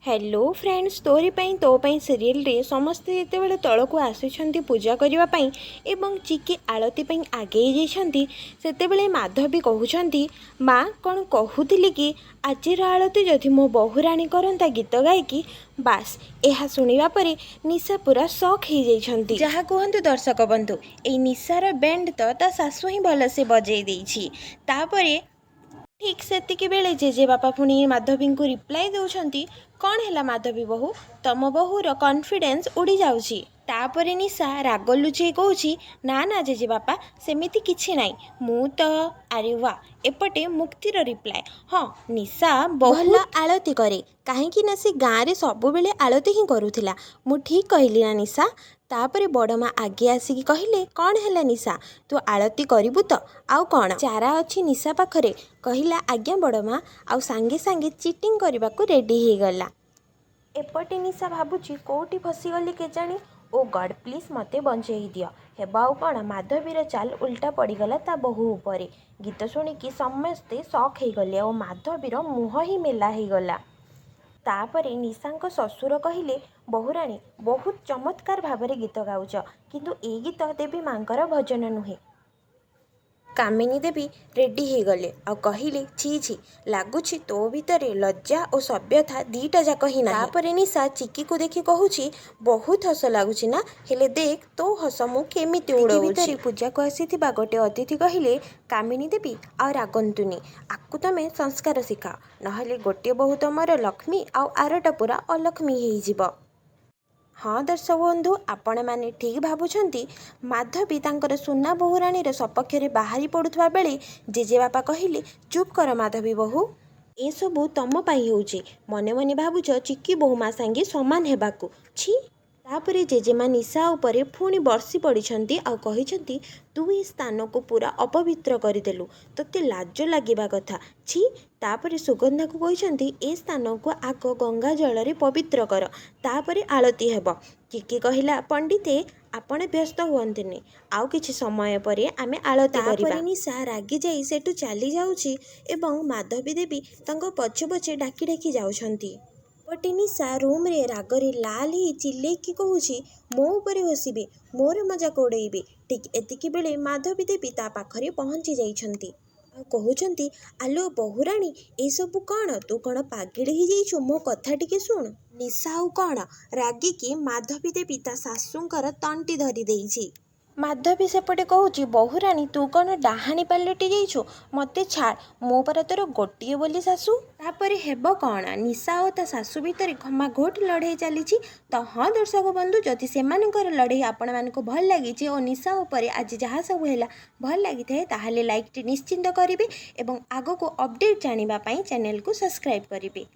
Hello friends story पाई तो पाई serial रे समस्ते जितेबाला तलक आसुंच पूजा करने एवं चिकी आलती पाई आगे जाइंट से माधवी कहते माँ कौन कहूली कि आज आलती जदि मो बहुराणी करता गीत गायकी बास यह शुणा पर निशा पूरा शॉक हो जाइछंती। जहाँ कहतु दर्शक बंधु ए निशार बैंड तो ता सासु ही भलसे बजे देछि। तापरे ठीक सेतिकी बेले जेजे बापा पुणी माधवी को रिप्लाई दौरान कौन है माधवी बहु तम बहुर कॉन्फिडेंस उड़ी जाउची। तापरे निशा राग लुचे कहूँ ना ना जेजे बापा सेमिति किछि नाई मु तो अरे वाह एपटे मुक्तिर रिप्लाई हाँ निशा बहुत आलती करे कहीं ना से गाँव में सब बेले आलती ही करूला मु ठीक कहली ना निशा। तापरे बड़ माँ आगे आसिकी कहले कौन है निशा तू आलती करिबु तो आउ कौन चारा अच्छी निशा पाखरे कहला आज्ञा बड़ माँ आउ सांगे सांगे चिटिंग करने को रेडी हो गला। एपटे निशा भावुची कौटी फसीगली केजाणी ओ गॉड प्लीज मते बंचई दियो हेबाउ कौन माधवीर चाल उल्टा पड़गला ता बहु उपरे गीत शुणिकी समस्ते शॉक हो गले और माधवीर मुह ही मेला हो गला। तापरे निशांक ससुर कहले बहुराणी बहुत चमत्कार भावरे गीत गाउच किंतु ए गीत देवी मांकर भजन नुहे। कामिनी देवी रेडी हो गले आ कहले छी छी लगुच तो भितर लज्जा और सभ्यता दीटा जाक ही ना। तापरे निशा चिकी को देखि कहूची बहुत हस लगुच ना हेले देख तो हस मु केमिति उड़ौची। पूजा को आसीथिबा गोटे अतिथि कहले कामिनी देवी आ रागंतुनी आकु तमे संस्कार शिखा नहले गोटे बहु तमर लक्ष्मी आउ आरटा पूरा अलक्ष्मी हो जिवो। हाँ दर्शक बंधु आपण मैंने ठीक भावुंट माधवी तांकर सुना बहुराणी सपक्ष में बाहरी पड़ुवा बेले जेजे बापा कहले चुप कर माधवी बहु ए सबू तम पाई होउचे मने मने भावुच चिक्की बहु माँ सांगे समान हेबाकू छी। तापरे जेजेमा निशा उपरे पुणी बर्षि पड़िछंती आ कहिछंती तू ए स्थान को पूरा अपवित्र करदेलु तोते लाज लागिबा कथा छी। तापरे सुगंधा को कहिछंती ए स्थान को आग गंगा जल रे पवित्र कर तापरे आलती हेब। चिकी कहिला पंडिते आपण व्यस्त हुअंतुनी आउ किछि समय परे आमे आलती करिबा। तापरे निशा रागी जाई सेठु चली जाउची एवं माधवी देवी तांको पछे पछे डाकी डाकी जाउछंती। पटे निशा रूम रे रागरे लाल ही चिल्लेकी कहूची मो उपरे हसिबे मोर मजाक उड़ेइबे। ठीक एतिकी बेले माधवी देवी ता पाखरे पहुंची जाइछंती आ कहउछंती आलो बहुराणी ए सबु कौन तू कौन पागेड़ी ही जाइछु मो कथा टिके सुन। निशा आउ कौन रागिकी माधवी देवी ता सासूंकर तंटी धरी देइछि। माधवी सेपटे कहूची बहुराणी तू कौन डाहाणी पलटि जाइछु मते छाड़ मो पर तोर गोटिए बोली सासू। तापरे हेब कौन निशा और ता सासू भितर घमा घोट लड़ाई चली। तो हाँ दर्शक बंधु जदि सेमानकर लड़ाई आपण मानक भल लगी और निशा उपरे आज जहाँ सब है भल लगी थाए ताहले लाइक निश्चिंत करेंगे और आगो को अपडेट जानिबा पई चैनल को सब्सक्राइब करेंगे।